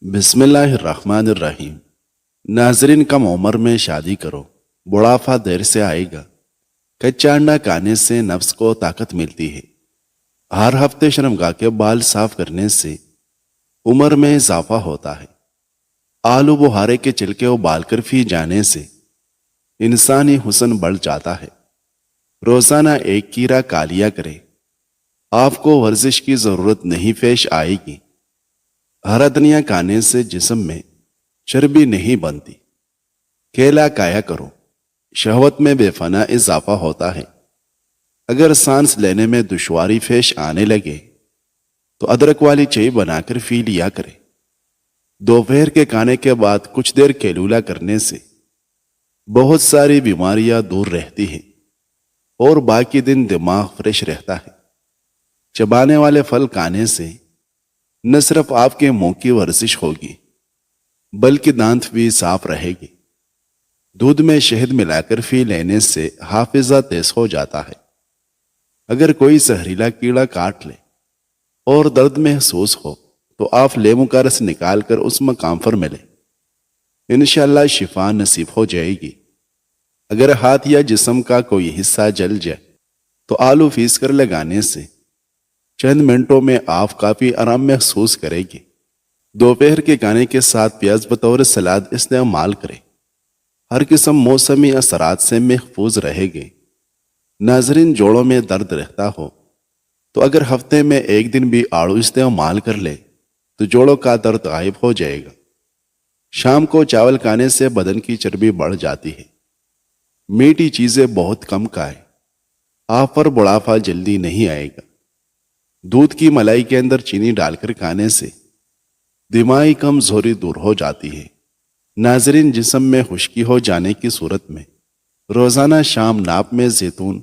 بسم اللہ الرحمن الرحیم۔ ناظرین، کم عمر میں شادی کرو، بڑھاپا دیر سے آئے گا۔ کچا انڈا کھانے سے نفس کو طاقت ملتی ہے۔ ہر ہفتے شرمگاہ کے بال صاف کرنے سے عمر میں اضافہ ہوتا ہے۔ آلو بخارے کے چھلکے ابال کر پی جانے سے انسانی حسن بڑھ جاتا ہے۔ روزانہ ایک کیڑا کھا لیا کرے، آپ کو ورزش کی ضرورت نہیں پیش آئے گی۔ ہرا دھنیا کھانے سے جسم میں چربی نہیں بنتی۔ کیلا کھایا کرو، شہوت میں بے فنا اضافہ ہوتا ہے۔ اگر سانس لینے میں دشواری پیش آنے لگے تو ادرک والی چائے بنا کر پی لیا کرے۔ دوپہر کے کھانے کے بعد کچھ دیر کیلولا کرنے سے بہت ساری بیماریاں دور رہتی ہیں اور باقی دن دماغ فریش رہتا ہے۔ چبانے والے پھل کھانے سے نہ صرف آپ کے منہ کی ورزش ہوگی بلکہ دانت بھی صاف رہے گی۔ دودھ میں شہد ملا کر پی لینے سے حافظہ تیز ہو جاتا ہے۔ اگر کوئی زہریلا کیڑا کاٹ لے اور درد محسوس ہو تو آپ لیمو کا رس نکال کر اس مقام پر ملیں، انشاءاللہ شفا نصیب ہو جائے گی۔ اگر ہاتھ یا جسم کا کوئی حصہ جل جائے تو آلو پیس کر لگانے سے چند منٹوں میں آپ کافی آرام محسوس کریں گے۔ دوپہر کے کھانے کے ساتھ پیاز بطور سلاد استعمال کریں، ہر قسم موسمی اثرات سے محفوظ رہے گے۔ ناظرین، جوڑوں میں درد رہتا ہو تو اگر ہفتے میں ایک دن بھی آڑو استعمال کر لے تو جوڑوں کا درد غائب ہو جائے گا۔ شام کو چاول کھانے سے بدن کی چربی بڑھ جاتی ہے۔ میٹھی چیزیں بہت کم کھائیں، آپ پر بڑھاپا جلدی نہیں آئے گا۔ دودھ کی ملائی کے اندر چینی ڈال کر کھانے سے دماغی کمزوری دور ہو جاتی ہے۔ ناظرین، جسم میں خشکی ہو جانے کی صورت میں روزانہ شام ناپ میں زیتون،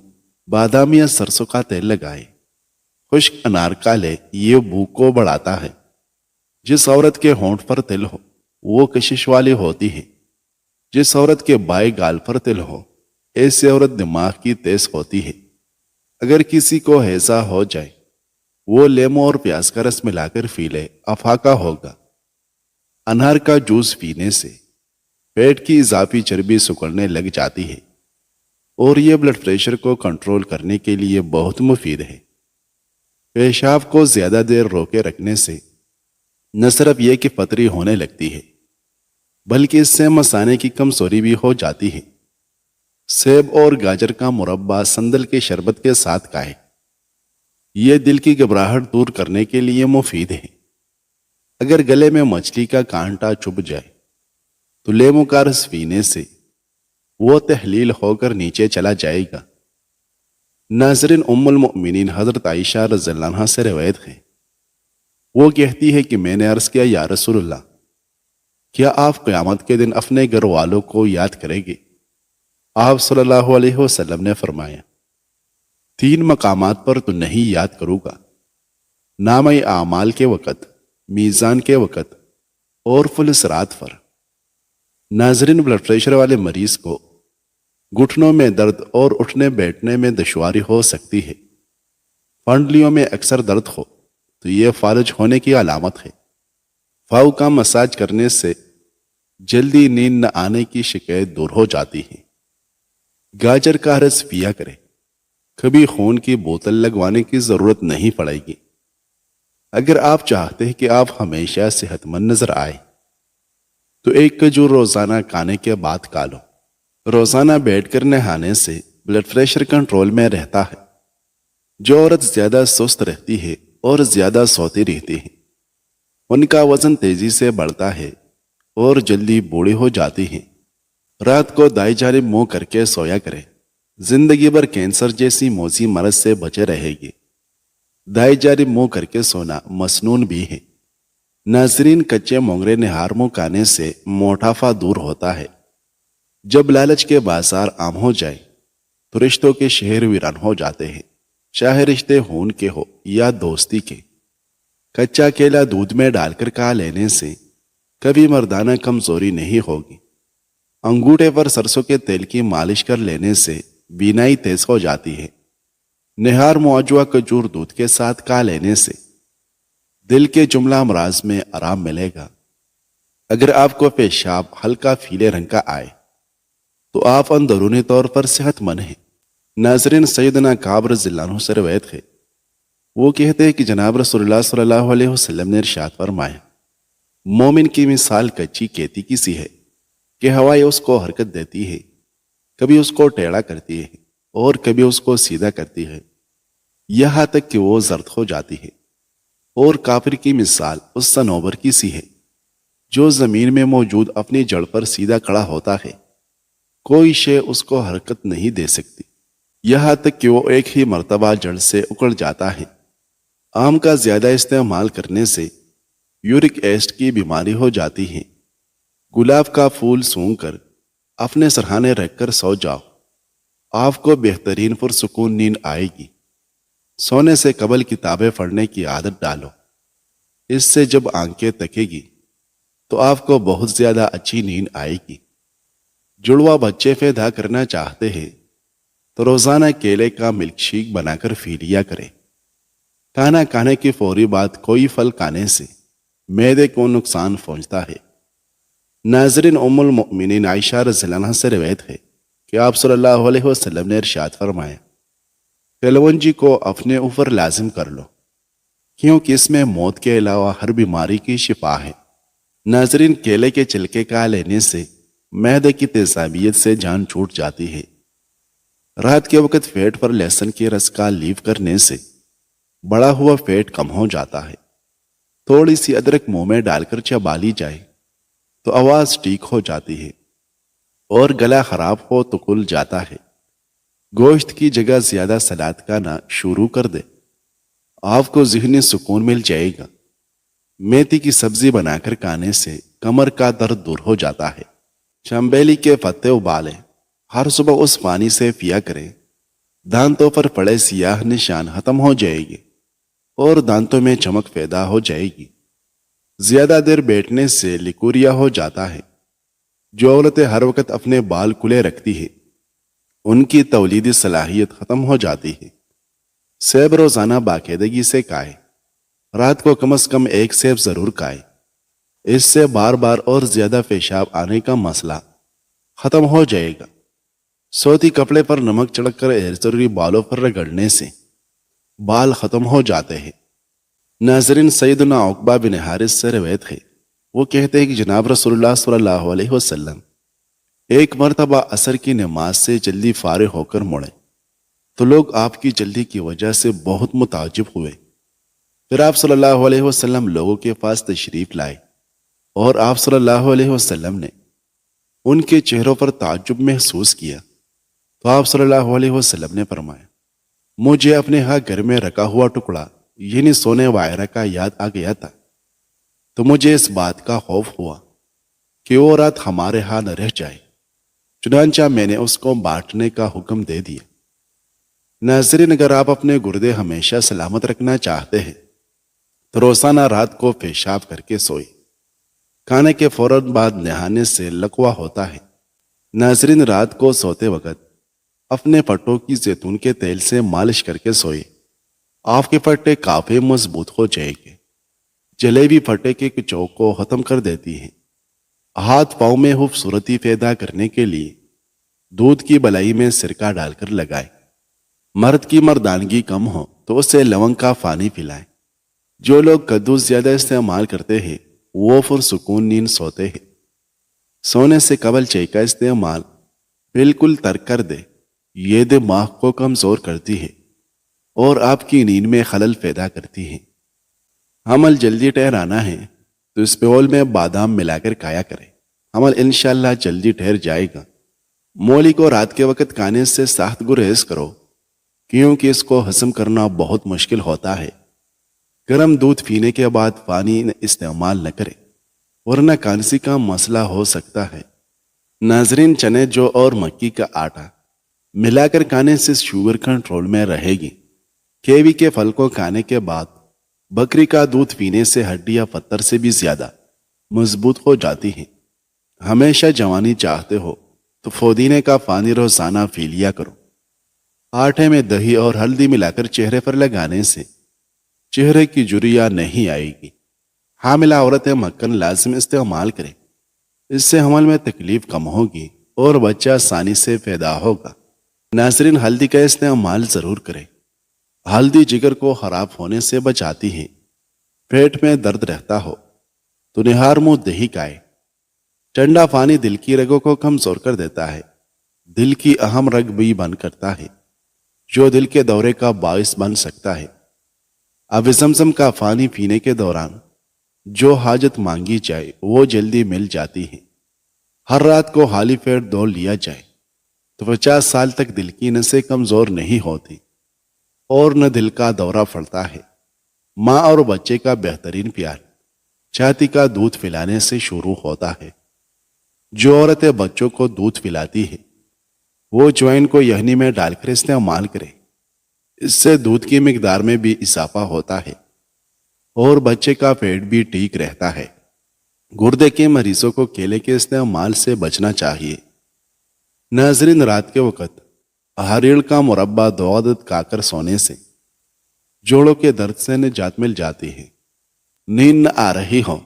بادام یا سرسوں کا تیل لگائے۔ خشک انار کا لے، یہ بھوک کو بڑھاتا ہے۔ جس عورت کے ہونٹ پر تل ہو وہ کشش والی ہوتی ہے۔ جس عورت کے بائیں گال پر تل ہو ایسی عورت دماغ کی تیز ہوتی ہے۔ اگر کسی کو ہیضہ ہو جائے وہ لیمو اور پیاز کا رس ملا کر پی لے، افاقہ ہوگا۔ انار کا جوس پینے سے پیٹ کی اضافی چربی سکڑنے لگ جاتی ہے اور یہ بلڈ پریشر کو کنٹرول کرنے کے لیے بہت مفید ہے۔ پیشاب کو زیادہ دیر روکے رکھنے سے نہ صرف یہ کہ پتری ہونے لگتی ہے بلکہ اس سے مثانے کی کمزوری بھی ہو جاتی ہے۔ سیب اور گاجر کا مربع سندل کے شربت کے ساتھ کھائیں، یہ دل کی گھبراہٹ دور کرنے کے لیے مفید ہے۔ اگر گلے میں مچھلی کا کانٹا چبھ جائے تو لیمو کا رس پینے سے وہ تحلیل ہو کر نیچے چلا جائے گا۔ ناظرین، ام المؤمنین حضرت عائشہ رضی اللہ عنہا سے روایت ہے، وہ کہتی ہے کہ میں نے عرض کیا، یا رسول اللہ، کیا آپ قیامت کے دن اپنے گھر والوں کو یاد کریں گے؟ آپ صلی اللہ علیہ وسلم نے فرمایا، 3 مقامات پر تو نہیں یاد کروں گا، نامہ اعمال کے وقت، میزان کے وقت اور فل صراط پر۔ ناظرین، بلڈ پریشر والے مریض کو گھٹنوں میں درد اور اٹھنے بیٹھنے میں دشواری ہو سکتی ہے۔ پنڈلیوں میں اکثر درد ہو تو یہ فالج ہونے کی علامت ہے۔ پاؤں کا مساج کرنے سے جلدی نیند نہ آنے کی شکایت دور ہو جاتی ہے۔ گاجر کا رس پیا کرے، کبھی خون کی بوتل لگوانے کی ضرورت نہیں پڑے گی۔ اگر آپ چاہتے ہیں کہ آپ ہمیشہ صحت مند نظر آئے تو ایک کھجور روزانہ کھانے کے بعد کھا لو۔ روزانہ بیٹھ کر نہانے سے بلڈ پریشر کنٹرول میں رہتا ہے۔ جو عورت زیادہ سست رہتی ہے اور زیادہ سوتی رہتی ہے ان کا وزن تیزی سے بڑھتا ہے اور جلدی بوڑھی ہو جاتی ہیں۔ رات کو دائیں جانب منہ کر کے سویا کرے، زندگی بھر کینسر جیسی موذی مرض سے بچے رہے گی۔ دائیں جانب منہ کر کے سونا مسنون بھی ہے۔ ناظرین، کچے مونگرے نہار منہ کھانے سے موٹاپا دور ہوتا ہے۔ جب لالچ کے بازار عام ہو جائے تو رشتوں کے شہر ویران ہو جاتے ہیں، چاہے رشتے خون کے ہو یا دوستی کے۔ کچا کیلا دودھ میں ڈال کر کھا لینے سے کبھی مردانہ کمزوری نہیں ہوگی۔ انگوٹھے پر سرسوں کے تیل کی مالش کر لینے سے بینائی تیز ہو جاتی ہے۔ نہار معجوہ کھجور دودھ کے ساتھ کھا لینے سے دل کے جملہ امراض میں آرام ملے گا۔ اگر آپ کو پیشاب ہلکا پیلے رنگ کا آئے تو آپ اندرونی طور پر صحت مند ہیں۔ ناظرین، سیدنا کعب رضی اللہ عنہ سے روایت ہے، وہ کہتے ہیں کہ جناب رسول اللہ صلی اللہ علیہ وسلم نے ارشاد فرمایا، مومن کی مثال کچی کھیتی کی سی ہے کہ ہوائیں اس کو حرکت دیتی ہے، کبھی اس کو ٹیڑھا کرتی ہے اور کبھی اس کو سیدھا کرتی ہے، یہاں تک کہ وہ زرد ہو جاتی ہے۔ اور کافر کی مثال اس صنوبر کی سی ہے جو زمین میں موجود اپنی جڑ پر سیدھا کھڑا ہوتا ہے، کوئی شے اس کو حرکت نہیں دے سکتی، یہاں تک کہ وہ ایک ہی مرتبہ جڑ سے اکڑ جاتا ہے۔ آم کا زیادہ استعمال کرنے سے یورک ایسڈ کی بیماری ہو جاتی ہے۔ گلاب کا پھول سونگھ کر اپنے سرہانے رکھ کر سو جاؤ، آپ کو بہترین پرسکون نیند آئے گی۔ سونے سے قبل کتابیں پڑھنے کی عادت ڈالو، اس سے جب آنکھیں تکے گی تو آپ کو بہت زیادہ اچھی نیند آئے گی۔ جڑوا بچے پیدا کرنا چاہتے ہیں تو روزانہ کیلے کا ملک شیک بنا کر پی لیا کریں۔ کھانا کھانے کی فوری بعد کوئی پھل کھانے سے معدے کو نقصان پہنچتا ہے۔ ناظرین، ام المؤمنین عائشہ رضی اللہ عنہا سے روایت ہے کہ آپ صلی اللہ علیہ وسلم نے ارشاد فرمایا، کلونجی کو اپنے اوپر لازم کر لو، کیونکہ اس میں موت کے علاوہ ہر بیماری کی شفا ہے۔ ناظرین، کیلے کے چھلکے کا لینے سے معدے کی تیزابیت سے جان چھوٹ جاتی ہے۔ رات کے وقت پیٹ پر لہسن کے رس کا لیپ کرنے سے بڑا ہوا پیٹ کم ہو جاتا ہے۔ تھوڑی سی ادرک منہ میں ڈال کر چبا لی جائے تو آواز ٹھیک ہو جاتی ہے، اور گلا خراب ہو تو کھل جاتا ہے۔ گوشت کی جگہ زیادہ سلاد کھانا شروع کر دے، آپ کو ذہنی سکون مل جائے گا۔ میتھی کی سبزی بنا کر کھانے سے کمر کا درد دور ہو جاتا ہے۔ چنبیلی کے پتے ابالیں، ہر صبح اس پانی سے پیا کریں، دانتوں پر پڑے سیاہ نشان ختم ہو جائے گی اور دانتوں میں چمک پیدا ہو جائے گی۔ زیادہ دیر بیٹھنے سے لیکوریا ہو جاتا ہے۔ جو عورتیں ہر وقت اپنے بال کھلے رکھتی ہے ان کی تولیدی صلاحیت ختم ہو جاتی ہے۔ سیب روزانہ باقاعدگی سے کھائیں، رات کو کم از کم ایک سیب ضرور کھائیں، اس سے بار بار اور زیادہ پیشاب آنے کا مسئلہ ختم ہو جائے گا۔ سوتی کپڑے پر نمک چڑک کر غیر ضروری بالوں پر رگڑنے سے بال ختم ہو جاتے ہیں۔ ناظرین، سیدنا عقبہ بن حارث سے روایت ہے، وہ کہتے ہیں کہ جناب رسول اللہ صلی اللہ علیہ وسلم ایک مرتبہ عصر کی نماز سے جلدی فارغ ہو کر مڑے تو لوگ آپ کی جلدی کی وجہ سے بہت متعجب ہوئے۔ پھر آپ صلی اللہ علیہ وسلم لوگوں کے پاس تشریف لائے اور آپ صلی اللہ علیہ وسلم نے ان کے چہروں پر تعجب محسوس کیا تو آپ صلی اللہ علیہ وسلم نے فرمایا، مجھے اپنے ہاں گھر میں رکھا ہوا ٹکڑا یعنی سونے وغیرہ کا یاد آ گیا تھا، تو مجھے اس بات کا خوف ہوا کہ وہ رات ہمارے ہاں نہ رہ جائے، چنانچہ میں نے اس کو بانٹنے کا حکم دے دیا۔ ناظرین، اگر آپ اپنے گردے ہمیشہ سلامت رکھنا چاہتے ہیں تو روزانہ رات کو پیشاب کر کے سوئے، کھانے کے فوراً بعد نہانے سے لقوا ہوتا ہے۔ ناظرین، رات کو سوتے وقت اپنے پٹوں کی زیتون کے تیل سے مالش کر کے سوئے، آپ کے پٹے کافی مضبوط ہو جائیں گے۔ جلیبی پٹے کے کچو کو ختم کر دیتی ہے۔ ہاتھ پاؤں میں خوبصورتی پیدا کرنے کے لیے دودھ کی بلائی میں سرکہ ڈال کر لگائیں۔ مرد کی مردانگی کم ہو تو اسے لونگ کا پانی پلائیں۔ جو لوگ کدو زیادہ استعمال کرتے ہیں وہ پرسکون نیند سوتے ہیں۔ سونے سے قبل چائے کا استعمال بالکل ترک کر دے، یہ دماغ کو کمزور کرتی ہے اور آپ کی نیند میں خلل پیدا کرتی ہے۔ حمل جلدی ٹھہرانا ہے تو اس پیول میں بادام ملا کر کھایا کریں، حمل انشاءاللہ جلدی ٹھہر جائے گا۔ مولی کو رات کے وقت کھانے سے سخت گریز کرو، کیونکہ اس کو ہضم کرنا بہت مشکل ہوتا ہے۔ گرم دودھ پینے کے بعد پانی استعمال نہ کریں ورنہ کانسی کا مسئلہ ہو سکتا ہے۔ ناظرین، چنے جو اور مکی کا آٹا ملا کر کھانے سے شوگر کنٹرول میں رہے گی۔ کیوی کے پھل کو کھانے کے بعد بکری کا دودھ پینے سے ہڈیاں پتھر سے بھی زیادہ مضبوط ہو جاتی ہیں۔ ہمیشہ جوانی چاہتے ہو تو پودینے کا پانی روزانہ پی لیا کرو۔ آٹے میں دہی اور ہلدی ملا کر چہرے پر لگانے سے چہرے کی جھریاں نہیں آئے گی۔ حاملہ عورتیں مکھن لازم استعمال کریں، اس سے حمل میں تکلیف کم ہوگی اور بچہ آسانی سے پیدا ہوگا۔ ناظرین، ہلدی کا استعمال ضرور کریں۔ ہلدی جگر کو خراب ہونے سے بچاتی ہے۔ پیٹ میں درد رہتا ہو تو نہار منہ دہی کھائے۔ ٹھنڈا پانی دل کی رگوں کو کمزور کر دیتا ہے، دل کی اہم رگ بھی بند کرتا ہے جو دل کے دورے کا باعث بن سکتا ہے۔ اب زمزم کا پانی پینے کے دوران جو حاجت مانگی جائے وہ جلدی مل جاتی ہے۔ ہر رات کو خالی پیٹ دو لیا جائے تو 50 سال تک دل کی نسیں کمزور نہیں ہوتی اور نہ دل کا دورہ پڑتا ہے۔ ماں اور بچے کا بہترین پیار چھاتی کا دودھ پلانے سے شروع ہوتا ہے۔ جو عورتیں بچوں کو دودھ پلاتی ہے وہ جوائن کو یخنی میں ڈال کر استعمال کرے، اس سے دودھ کی مقدار میں بھی اضافہ ہوتا ہے اور بچے کا پیٹ بھی ٹھیک رہتا ہے۔ گردے کے مریضوں کو کیلے کے استعمال سے بچنا چاہیے۔ ناظرین، رات کے وقت ہریڑ کا مربع 2 عدد کھا کر سونے سے جوڑوں کے درد سے نجات مل جاتی ہے۔ نیند نہ آ رہی ہو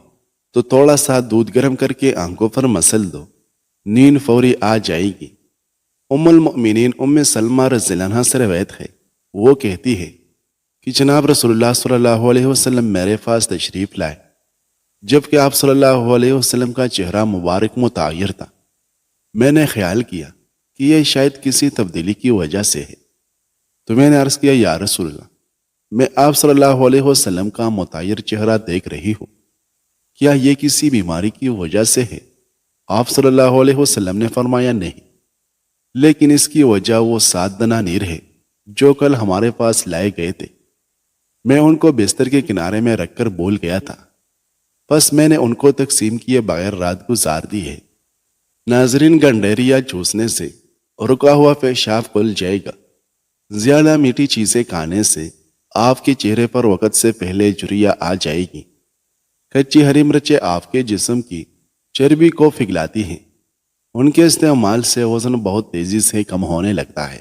تو تھوڑا سا دودھ گرم کر کے آنکھوں پر مسل دو، نیند فوری آ جائے گی۔ ام المؤمنین ام سلمہ رضی اللہ عنہا سے روایت ہے، وہ کہتی ہے کہ جناب رسول اللہ صلی اللہ علیہ وسلم میرے پاس تشریف لائے جبکہ آپ صلی اللہ علیہ وسلم کا چہرہ مبارک متعیر تھا۔ میں نے خیال کیا کہ یہ شاید کسی تبدیلی کی وجہ سے ہے، تو میں نے عرض کیا، یا رسول اللہ، میں آپ صلی اللہ علیہ وسلم کا متعیر چہرہ دیکھ رہی ہوں، کیا یہ کسی بیماری کی وجہ سے ہے؟ آپ صلی اللہ علیہ وسلم نے فرمایا، نہیں، لیکن اس کی وجہ وہ 7 دنانیر ہے جو کل ہمارے پاس لائے گئے تھے، میں ان کو بستر کے کنارے میں رکھ کر بھول گیا تھا، بس میں نے ان کو تقسیم کیے بغیر رات گزار دی ہے۔ ناظرین، گنڈیریا چوسنے سے رکا ہوا پیشاب کھل جائے گا۔ زیادہ میٹھی چیزیں کھانے سے آپ کے چہرے پر وقت سے پہلے جھریاں آ جائے گی۔ کچی ہری مرچیں آپ کے جسم کی چربی کو پگھلاتی ہیں، ان کے استعمال سے وزن بہت تیزی سے کم ہونے لگتا ہے۔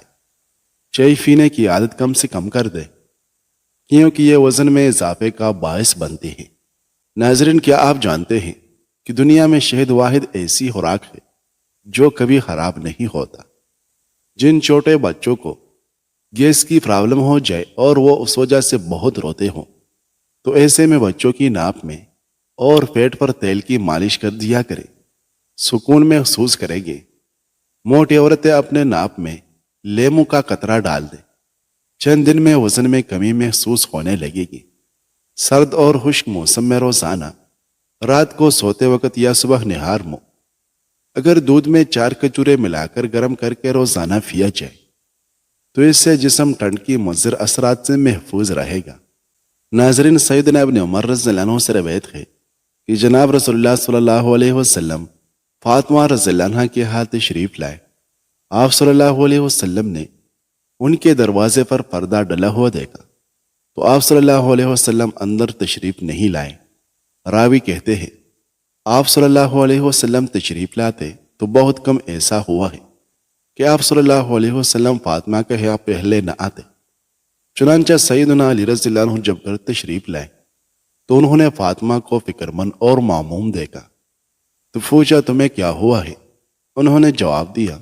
چائے پینے کی عادت کم سے کم کر دے کیونکہ یہ وزن میں اضافے کا باعث بنتی ہے۔ ناظرین، کیا آپ جانتے ہیں کہ دنیا میں شہد واحد ایسی خوراک ہے جو کبھی خراب نہیں ہوتا؟ جن چھوٹے بچوں کو گیس کی پرابلم ہو جائے اور وہ اس وجہ سے بہت روتے ہوں تو ایسے میں بچوں کی ناپ میں اور پیٹ پر تیل کی مالش کر دیا کرے، سکون محسوس کرے گے۔ موٹی عورتیں اپنے ناپ میں لیموں کا قطرہ ڈال دیں، چند دن میں وزن میں کمی محسوس ہونے لگے گی۔ سرد اور خشک موسم میں روزانہ رات کو سوتے وقت یا صبح نہار منہ اگر دودھ میں 4 کھجوریں ملا کر گرم کر کے روزانہ پیا جائے تو اس سے جسم ٹھنڈ کی مضر اثرات سے محفوظ رہے گا۔ ناظرین، سیدنا ابن عمر رضی اللہ عنہ سے روایت ہے کہ جناب رسول اللہ صلی اللہ علیہ وسلم فاطمہ رضی اللہ عنہ کے ہاتھ تشریف لائے۔ آپ صلی اللہ علیہ وسلم نے ان کے دروازے پر پردہ ڈلا ہوا دیکھا تو آپ صلی اللہ علیہ وسلم اندر تشریف نہیں لائے۔ راوی کہتے ہیں، آپ صلی اللہ علیہ وسلم تشریف لاتے تو بہت کم ایسا ہوا ہے کہ آپ صلی اللہ علیہ وسلم فاطمہ کے یہاں پہلے نہ آتے۔ چنانچہ سیدنا علی رضی اللہ عنہ جب گھر تشریف لائے تو انہوں نے فاطمہ کو فکر مند اور معموم دیکھا تو پوچھا، تمہیں کیا ہوا ہے؟ انہوں نے جواب دیا،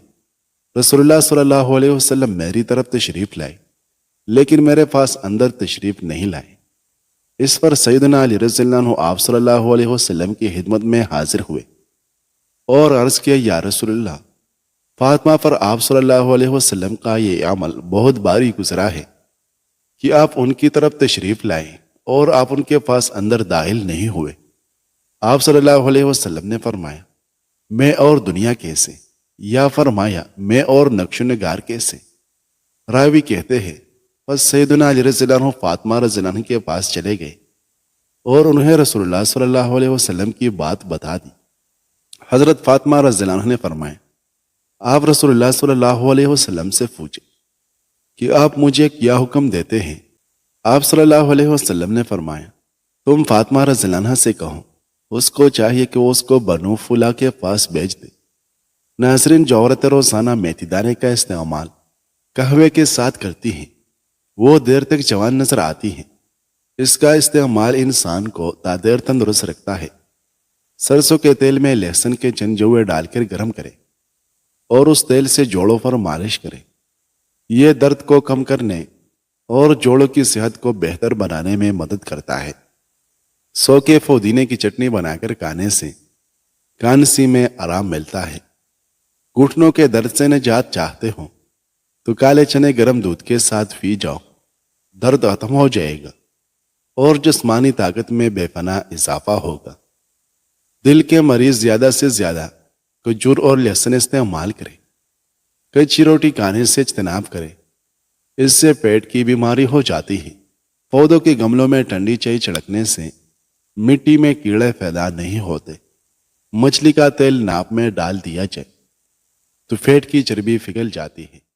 رسول اللہ صلی اللہ علیہ وسلم میری طرف تشریف لائے لیکن میرے پاس اندر تشریف نہیں لائے۔ اس پر سیدنا علی رضی اللہ عنہ آپ صلی اللہ علیہ وسلم کی خدمت میں حاضر ہوئے اور عرض کیا، یا رسول اللہ، فاطمہ پر آپ صلی اللہ علیہ وسلم کا یہ عمل بہت باری گزرا ہے کہ آپ ان کی طرف تشریف لائے اور آپ ان کے پاس اندر داخل نہیں ہوئے۔ آپ صلی اللہ علیہ وسلم نے فرمایا، میں اور دنیا کیسے؟ یا فرمایا، میں اور نقش و نگار کیسے؟ راوی کہتے ہیں، بس سیدنا علی رضی اللہ عنہ فاطمہ رضی اللہ عنہ کے پاس چلے گئے اور انہیں رسول اللہ صلی اللہ علیہ وسلم کی بات بتا دی۔ حضرت فاطمہ رضی اللہ عنہ نے فرمایا، آپ رسول اللہ صلی اللہ علیہ وسلم سے پوچھے کہ آپ مجھے کیا حکم دیتے ہیں؟ آپ صلی اللہ علیہ وسلم نے فرمایا، تم فاطمہ رضی اللہ عنہ سے کہو اس کو چاہیے کہ وہ اس کو بنو فلا کے پاس بھیج دے۔ ناظرین، جو عورتیں روزانہ میتھی دانے کا استعمال قہوے کے ساتھ کرتی ہیں وہ دیر تک جوان نظر آتی ہیں۔ اس کا استعمال انسان کو تادیر تندرست رکھتا ہے۔ سرسوں کے تیل میں لہسن کے چند جوے ڈال کر گرم کریں اور اس تیل سے جوڑوں پر مالش کریں۔ یہ درد کو کم کرنے اور جوڑوں کی صحت کو بہتر بنانے میں مدد کرتا ہے۔ سو کے پودینے کی چٹنی بنا کر کھانے سے کانسی میں آرام ملتا ہے۔ گھٹنوں کے درد سے نجات چاہتے ہو تو کالے چنے گرم دودھ کے ساتھ پی جاؤ، درد ختم ہو جائے گا اور جسمانی طاقت میں بے پناہ اضافہ ہوگا۔ دل کے مریض زیادہ سے زیادہ کھجور اور لہسن استعمال کریں۔ کچی روٹی کھانے سے اجتناب کریں، اس سے پیٹ کی بیماری ہو جاتی ہے۔ پودوں کے گملوں میں ٹھنڈی چائی چھڑکنے سے مٹی میں کیڑے پیدا نہیں ہوتے۔ مچھلی کا تیل ناپ میں ڈال دیا جائے تو پیٹ کی چربی پگھل جاتی ہے۔